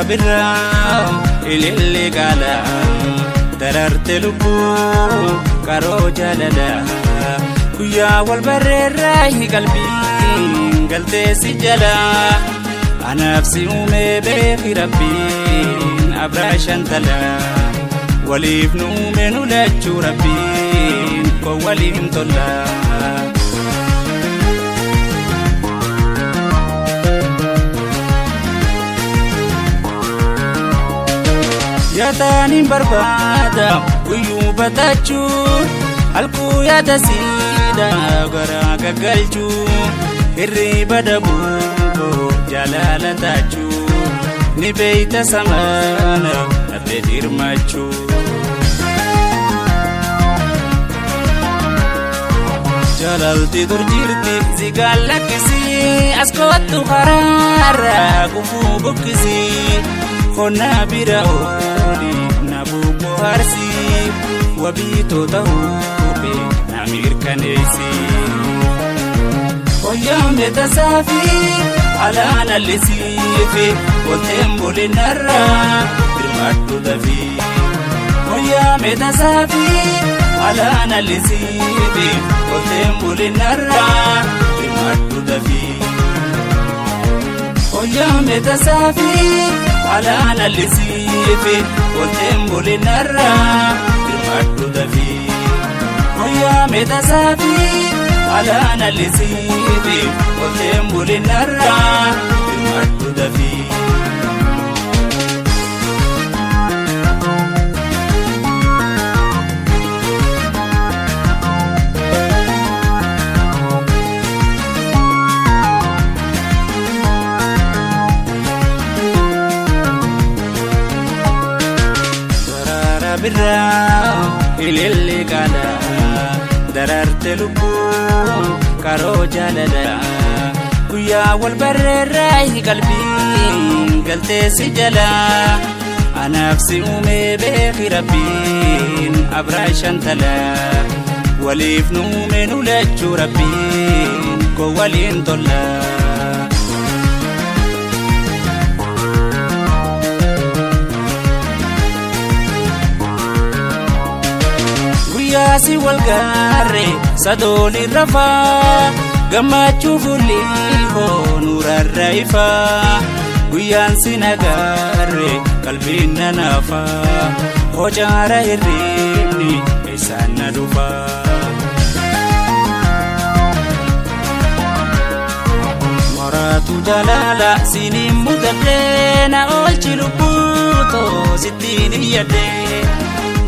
birra ililli qala dararte lubbu karo jalala kuya wal barreerra hi qalbii galte si jala anafsi ume beekhi rabbiin abrashan tala walif nuume nulachu rabbiin ko walim tolla yatani barbada uyu batachu alku yatasida gara gagalchu irri badabu jalalatachu ni beita samana nabedirmachu jalalti durjirti zigalakisi askotu harara kufu bukisi kona biraoli nabuko harsi wabito tahupe namir kanesi oyame tasafi alana lisifi wotembo lenara birmatu dafi oyame tasafi alana lisifi wotembo lenara birmatu dafi oyame tasafi alana lisifi wotembo lenara birmatu dafi oyame tasafi alana lisifi wotembo lenara birmatu dafi birra ililli qala dararte lubbu karo jalala kuya wal barreerra hi qalbii galte si jala anafsi ume beekhi rabbiin abrashan tala walif nuume nulachu rabbiin ko walin tolla si walgare sadoli rafa gamachu fuliho nurarraifa guyan sinagare kalbina nafa hojara hirrini isana dufa maratu jalala sinin mudallena olchi lubuto sittini yade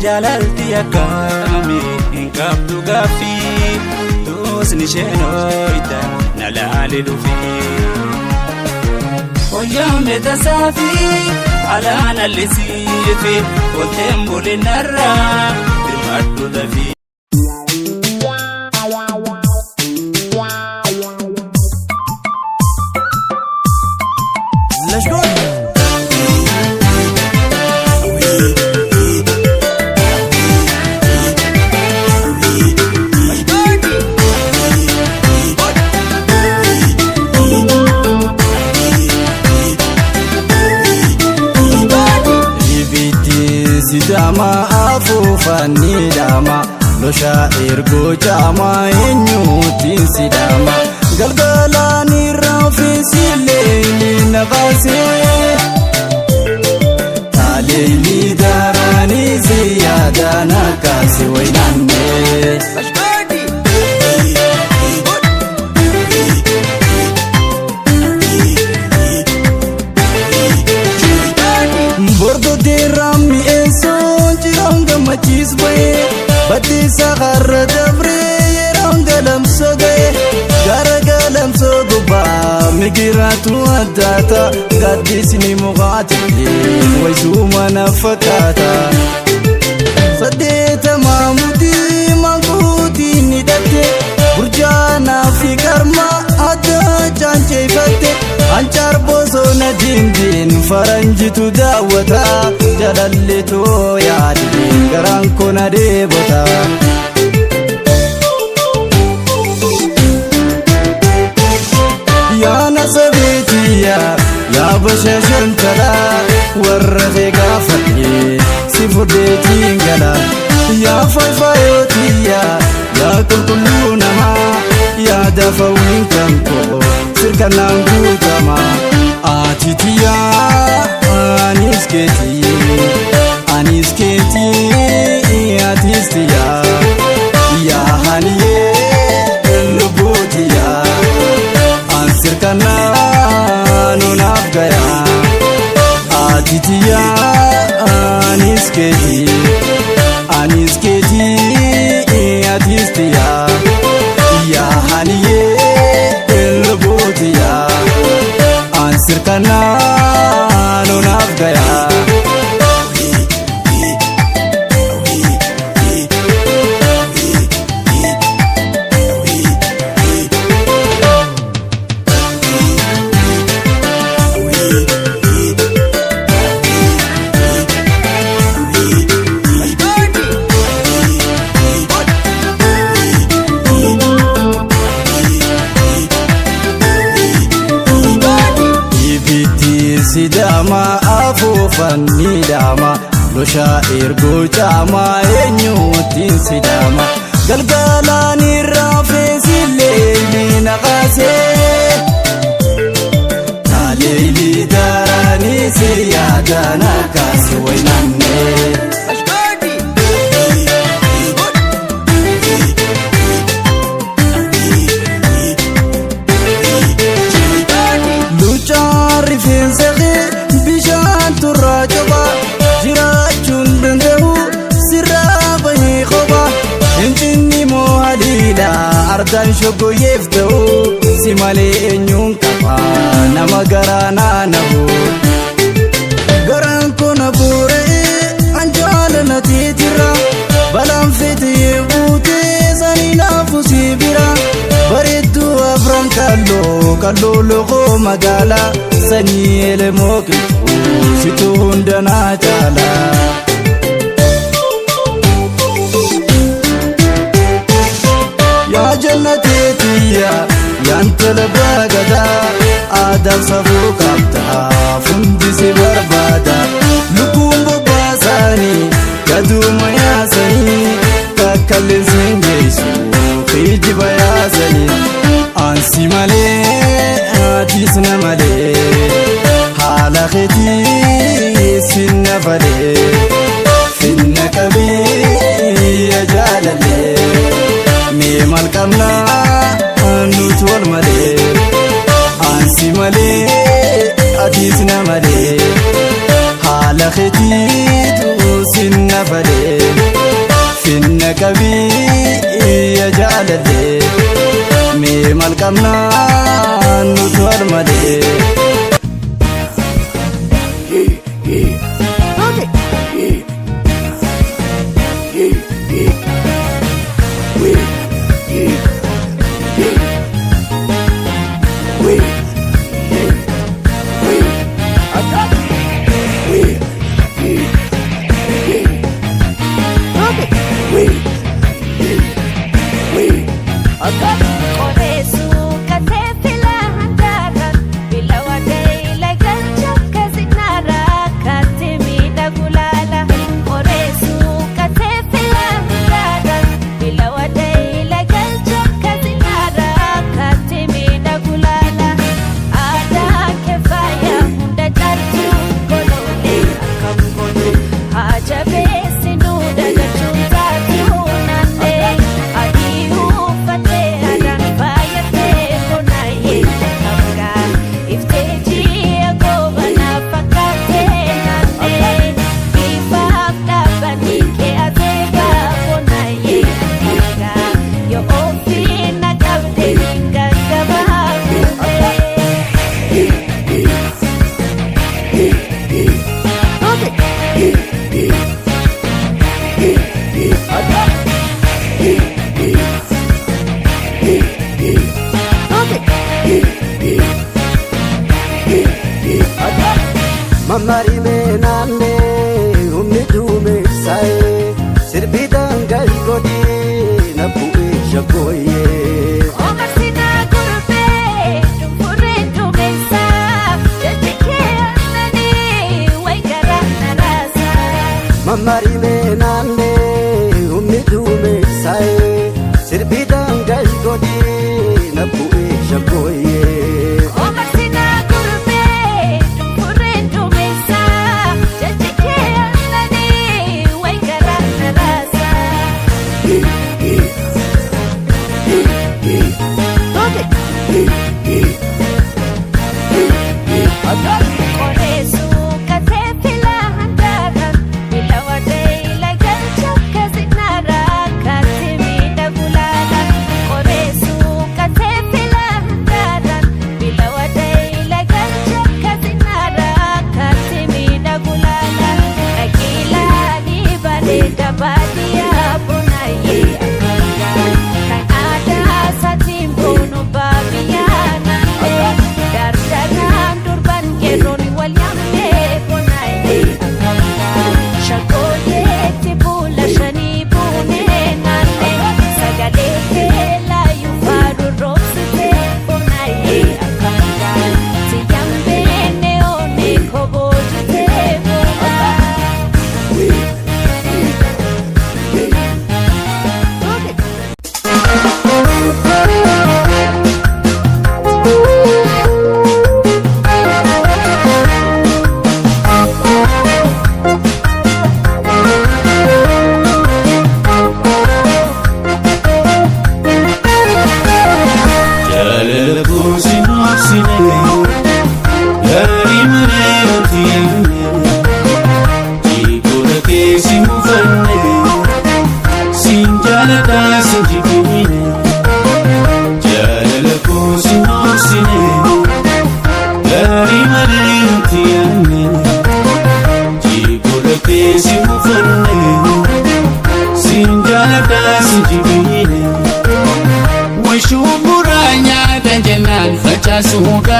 jalalti akami inkabdu gafi dosni shenoita nalali lufi oyame tasafi alana lisifi wotembo lenara birmatu dafi let's go sidama afufani dama lo shair go jama enyutin sidama galgalani rafi sileni nafasi talili darani ziyada nakasi wainane bordo derami machis bae bati sagar dabre yerangalam soge garagalam soguba migiratu adata gadisni mugati waisuma nafakata sadeta mamudi maguti nidate burjana fi karma ada chance fate anchar boso na dindin faranjitu dawata jalalito yadi garanko na debota ya nasabetiya ya bashashan tala يا فايفايوتيا يا كل نما يا دفوين كنكو سركنا نقوتما آتيتيا أنيسكيتي أنيسكيتي آتيستيا يا هانيه اللبوتيا أنسركنا ننافقيا آتيتيا أنيسكيتي أنيسكيتي آتيستيا يا هانيه اللبوتيا أنسركنا ننافقيا Sidama afufan nidama lo shair gojama enyutin sidama galgalani rafesi leili naqase leili darani siyadana kasi waynanne Ardan shogo yefto simale enyun kapa nama garana nabu garan kona bure anjala natitira balam fiti bute zanina fusibira baritu afram kallo logo magala sani ele moki situ hundana jala يا جنتي تيا يا انت لباغدا آدم صفوك عبتها فندسي بربادا لكم بباساني كدوم يا سني كاكالين سنجيسو خيجي بيا سني أنسي مالي آتيسنا مالي حالا خيتي سنة فالي فينا كبير يا جالالي ميمال كمنا نوتول مالي أنسي مالي أتيسنا مالي حالا خيتي توسنا فالي فينا كبير يا جالالي ميمال كمنا نوتول مالي Mamari menane umidume sai sirbidan gai godi na puwe jagoye Omasina kurbe dumpure dumesa jatike anani waigara narasa Mamari menane sirbi dangal godhi na bu'ee shaggooyyee. Omarsina gurbee dumfurreen duumessa jajjikee annanii wayi garaa naraasa. Qoreessu katee filaa handaaran bila wadee lagalcha kasinara katti miidhagu laala. Qoreessu katee filaa handaaran bila wadee lagalcha kasinara katti miidhagu laala. Dhaqiilaanii bareeda baadiyyaa bonaayee akkangaa kan aadaa saatiin boonu baabiyyaa naannee dardaraan durban yerroon wal yaamnee bonaayee akkangaa shaggooyeetti fuula shanii buunee naannee sagalee keelaayyuu faaduu roobsitee bonaayee akkangaa siyyaan beeknee oonee koboojitee boonaa. Jaalala kooti noobsine gaarii mareetti yaadne jiikoota keessi mufanne siin jaalataa si jibine. Jaalala kooti noobsine gaarii mareetti yaadne jiikoota keessi mufanne siin jaalataa si jibine. Shumburaa nyaata jennaan facaasuudha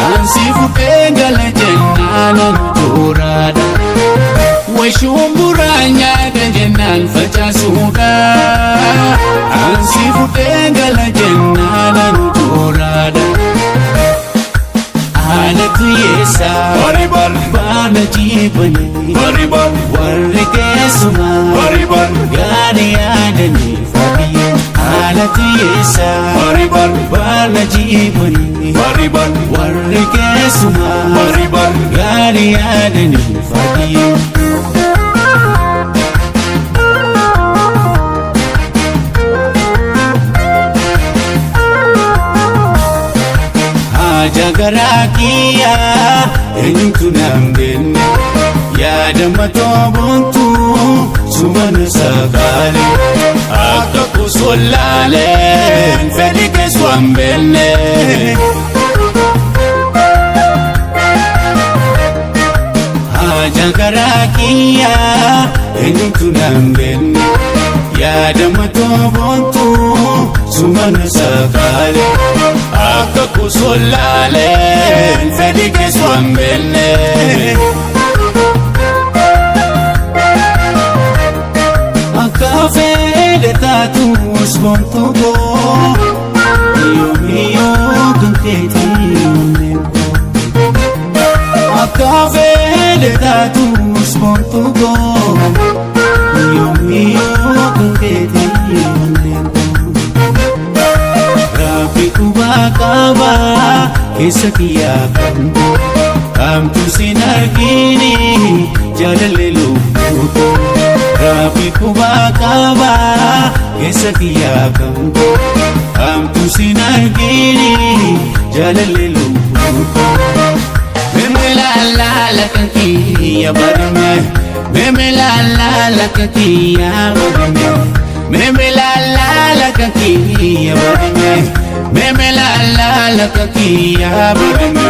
ansi fuudhee gala jennaan antuuraadha. Shumburaa nyaata jennaan facaasuudha ansi fuudhee gala jennaan antuuraadha. Aanatu yeessaa baana jiibanii warri keessumaa gaarii yaadanii fadhii. Aanatu yeessaa baana jiibanii warri keessumaa gaarii yaadanii fadhii. Jagaraa kiyyaa eenyutu naan beekne yaada matoo boontuu sumana sakaale akka kusolaaleen fedhi keessu waan beekne. Jagaraa kiyyaa eenyutu naan beekne yaada matoo boontuu sumana sakaale akka kusolaaleen fedhi keessu waan beekne. Akka fedhe taatus boontuu koo yoomiyoo kan keetii onneen koo. Akka fedhe taatus boontuu koo yoomiyoo kan keetii onneen koo. Rabbi kubaa qabaa keessa kiyyaa qabdu kamtu sin argini jaalallee lubbuu koo. Rabbi kubaa qabaa keessa kiyyaa qabdu kamtu sin argini jaalallee lubbuu koo. Meme laala kan kiyya badame meme laala kan kiyya badame meme laala kan kiyya badame meme laala kan kiyya badame.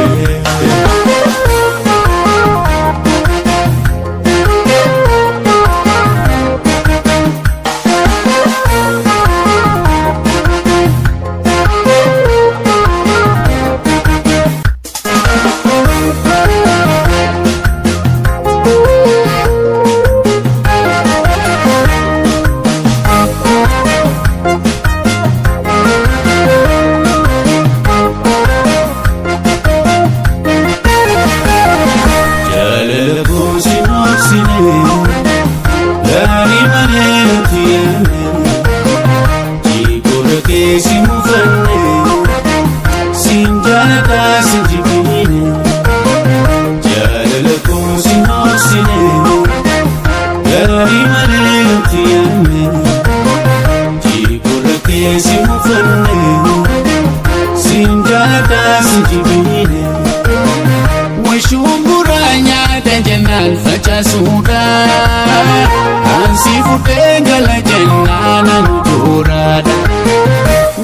si mufanne sinjada sinjibine washumbura nyaata jennaan facaasuudha ansi fudhee gala jennaanan jooraadha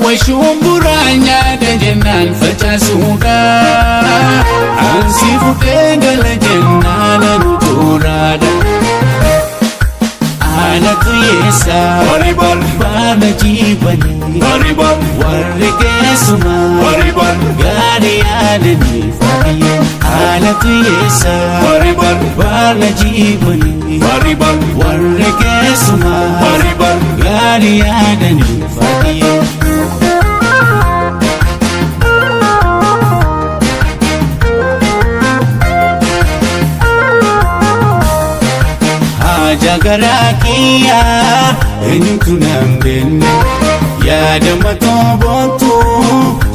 washumbura nyaata jennaan facaasuudha ansi fudhee gala jennaanan jooraadha anatu yeessa baana jiibanii warri keessuma gaari yaadanii fayyee anatu yeessa baana jiibanii warri keessuma gaari yaadanii fayyee jagarakiya enitu nambenne yaadama tobotu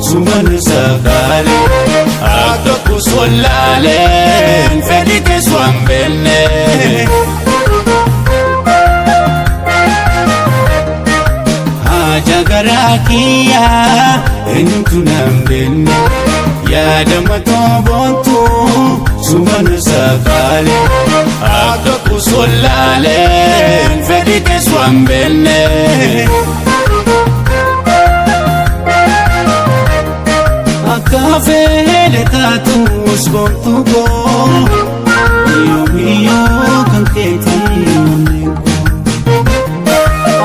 sumana sakale akka kusolale fedike swambenne jagarakiya enitu nambenne yaadama tobotu sumana sakale akka kusolale fedike swambenne akka fele tatus bontugo yomiyo kanketi onengo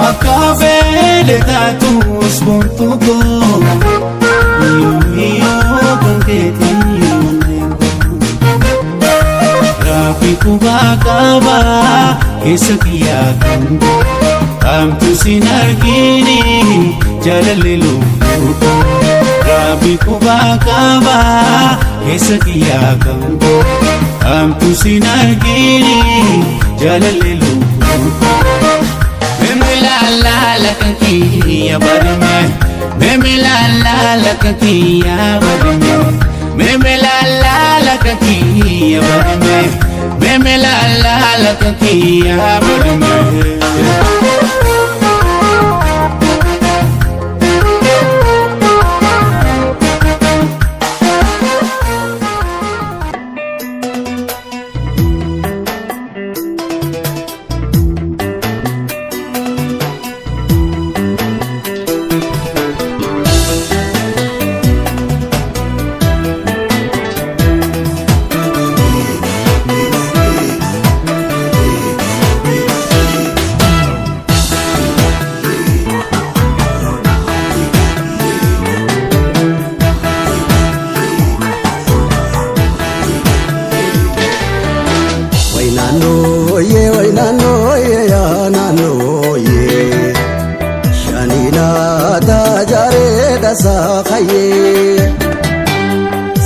akka fele tatus bontugo yomiyo kanketi kubakaba kesakiya kandu kamtu sinargini jalalilu rabi kubakaba kesakiya kandu kamtu sinargini jalalilu memilala lakaki barme memilala lakaki barme memilala lakaki barme memilala lakaki barme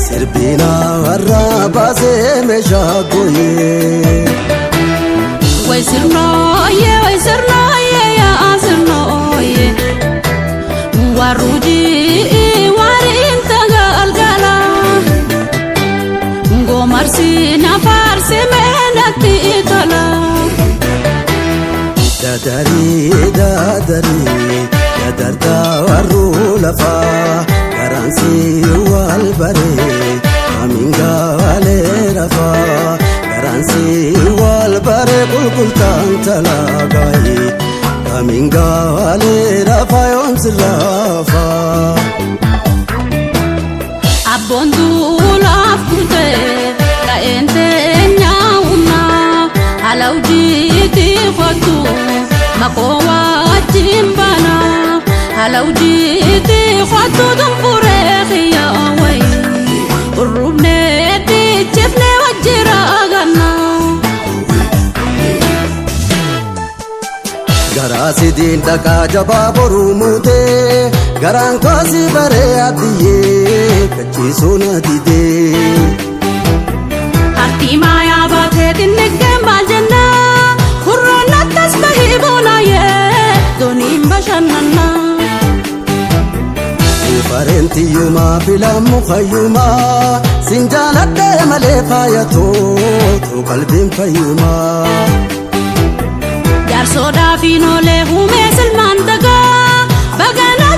Sirbina warra baase meshagoye way sirnoye ya sirnoye waruji warin tagalgala ngomarsi na farsi menati tala dadari dadarda warru lafa garansi walbare aminga wale rafa garansi walbare kulkultan talagai aminga wale rafa yonsrafa abondu lafute la entenya una alauji ti fatu makowa timbana alauji ti fatu dum furekhia way urubne ti chefne wajira ganna garasi din daga jaba borumute garan kosi bare adiye kachi sona dide arti maya bate dinne maljanna kurrona tasbihibuna ye donim bashanna farenti yuma filamu khayuma sinjalade male fayato tu qalbin fayuma yar soda finole hume silman daga bagana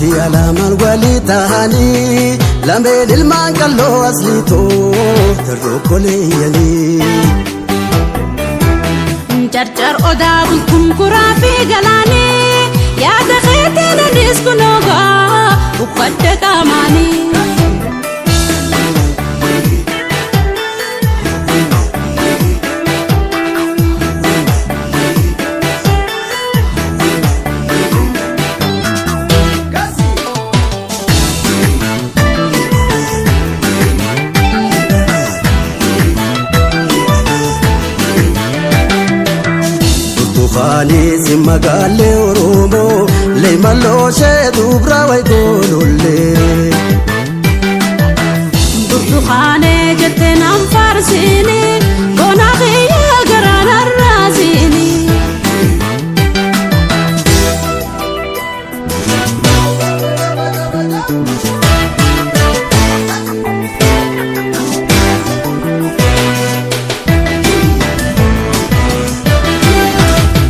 في ألام الوليتاني لمن الماء قالو أصليتو تروكو ليني جرجر أدا بلكم كرا في قلاني يا دخيتي نديسكو نوغا وقد كاماني فاني سمغالي ورومو ليمالو شيدو براوي قولولي برتقاني جتنا مفارسيني قناغي قران الرازيني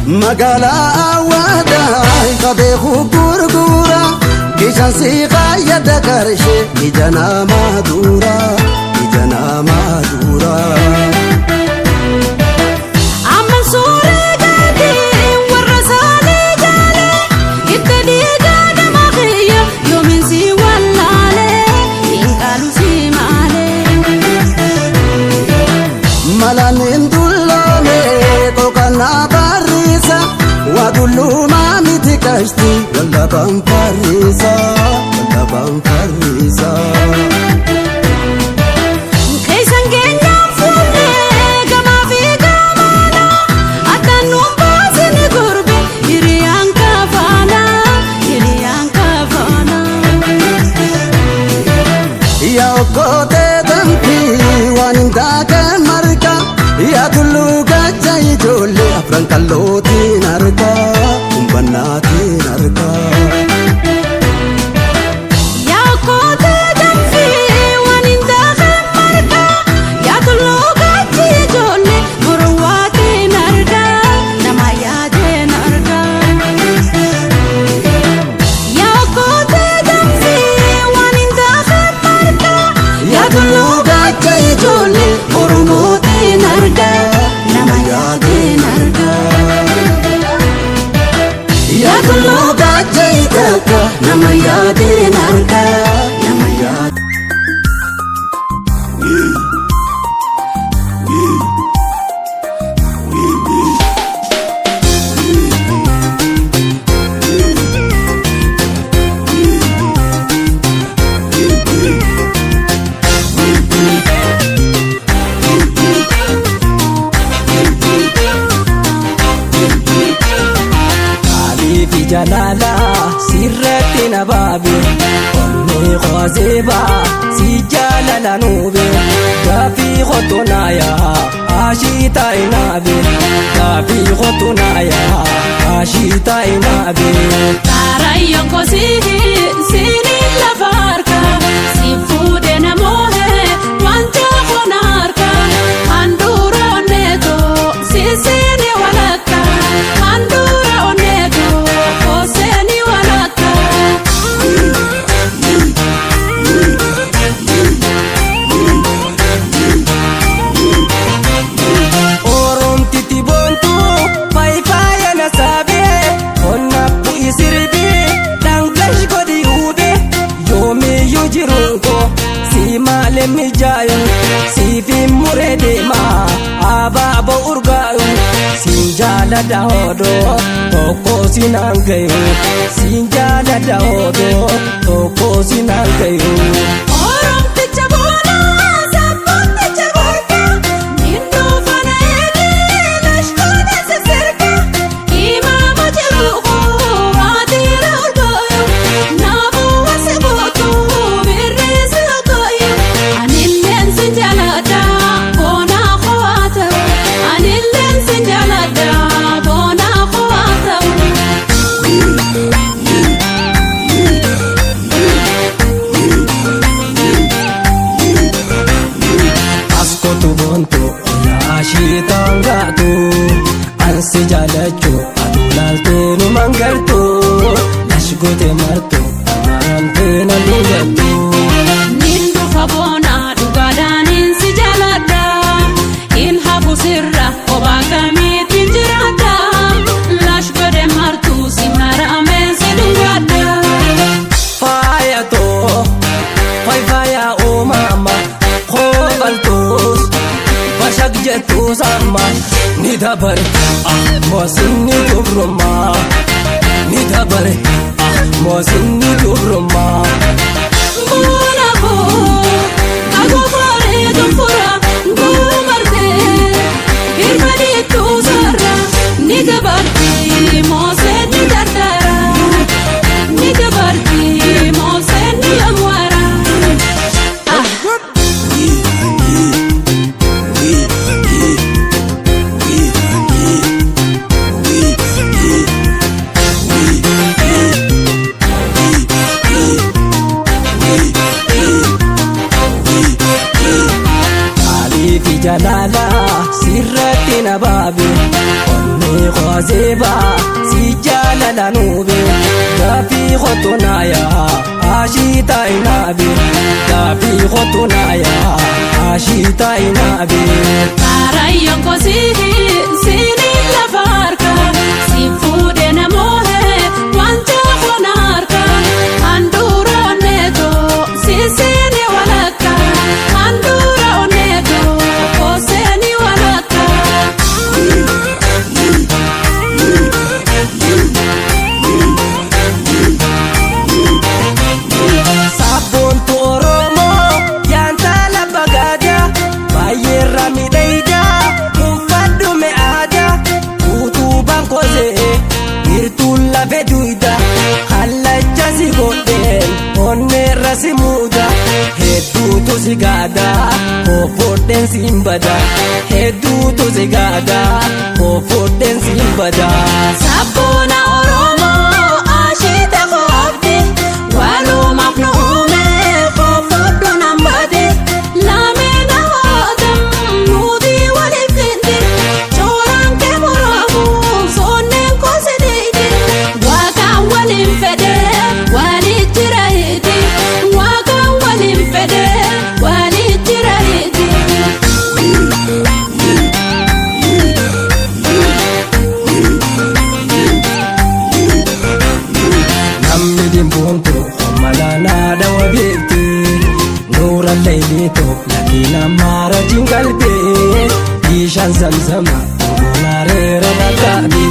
مقالا أوادا قبيخو قرقورا كيشان سيقا يدكارشي إجانا مادورا إجانا مادورا عمل صوري قادي والرسالي جالي يتدي قادة مغية يومين سي والالي ينقالوا سي مالي ملانين دولومي توقنا ودلو ما متكشتي ولا بنفريسا ولا بنفريسا كيسان جينا فولي كما في كمانا أتنو باسني قربي يريان كفانا يريان كفانا يا وقوتي دمتي وانمداك مركا يا دلو قجاي جولي أفران كالوتي نركا بناتي نركا يا قوتي دمتي وانمداك مركا يا دلو قجاي جولي مرواتي نركا نماياتي نركا يا قوتي دمتي وانمداك مركا يا دلو قجاي جولي مرواتي نركا نماياتي نركا يا كلو قاجيتك نماياتي نركا نماياتي جلالا سيرتي نبابي أمي غازبا سيجالا نوبي كافي خطنا يا عاشيتا إنابي كافي خطنا يا عاشيتا إنابي تاريون كوسيدي سيني لفاركا سيفود نموه وانجا خناركا اندورا نيتو سيسيني ولكا اندورا نيتو كوسيني ولكا أورم تتبونتو فاي فاي أنا سابي ونبو يسربي دانكش قدي يوبي يومي يجرونكو سيما لمي جايو سيفي مريدي ما أبا بورغايو سينجالا داودو توكو سينانكيو سينجالا داودو توكو سينانكيو أورم تتبونا سبون تتبوركا نينو فنايدي لشكونا سفركا إما مجروغو وادير الغايو نابو وسبوتو بالريس الغايو عن اللين سنجالتا بونا خواتو عن اللين سنجالتا بونا خواتو Askotu bontu yaashitaan gaatu ansi jaalachu aduulaaltee nu mangartu lashgote martu amma ni dabare moosinni dubrummaa ni dabare moosinni dubrummaa. Buna ko agofare dufura gumarte irmadi tu sarra ni dabarti mose ni dardara ni dabarti mose ni amwara. Jalala sirratti na baabe onni khozeeba si jalala nube gafi khotunaya ashita inabe gafi khotunaya ashita inabe Arayon ko sini la farka si fude na mohe wanta khonarka andura neto si sini walaka andura neto ko sini walaka. Sabon tu Oromo yanta la bagada bayera mideida ufadu me ada utuban koze irtulla veduida halacha si goden onne rasimuda hedu tu sigada ofoden simbada hedu tu sigada ofoden simbada. Sabona Oromo ashita ko abdi walu mafno ume ko fodo nambade lamena hodam nudi wali findi choran ke murabu sonne ko sedeide waka wali fede wali tirahidi waka wali fede wali tirahidi. Namni dimbuntu malana dawa beekti nuura leelito lakiina maara jingalbe bishaan zamzama naareera dhaqaabe.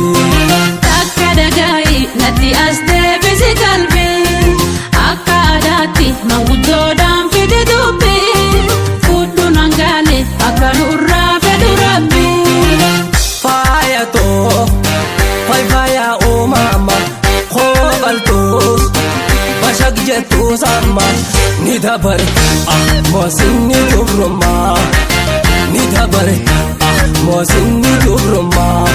Takka dagayi natti as deebisi qalbii akka aadaatti manguddoodhaan fide dubbi fudhu nangaale akka nurraa fedhu rabbi. Faayatoo faaya uumama qooqaltuus bashaq jettuus amma ni dabare moosinni dubrummaa ni dabare moosinni dubrummaa.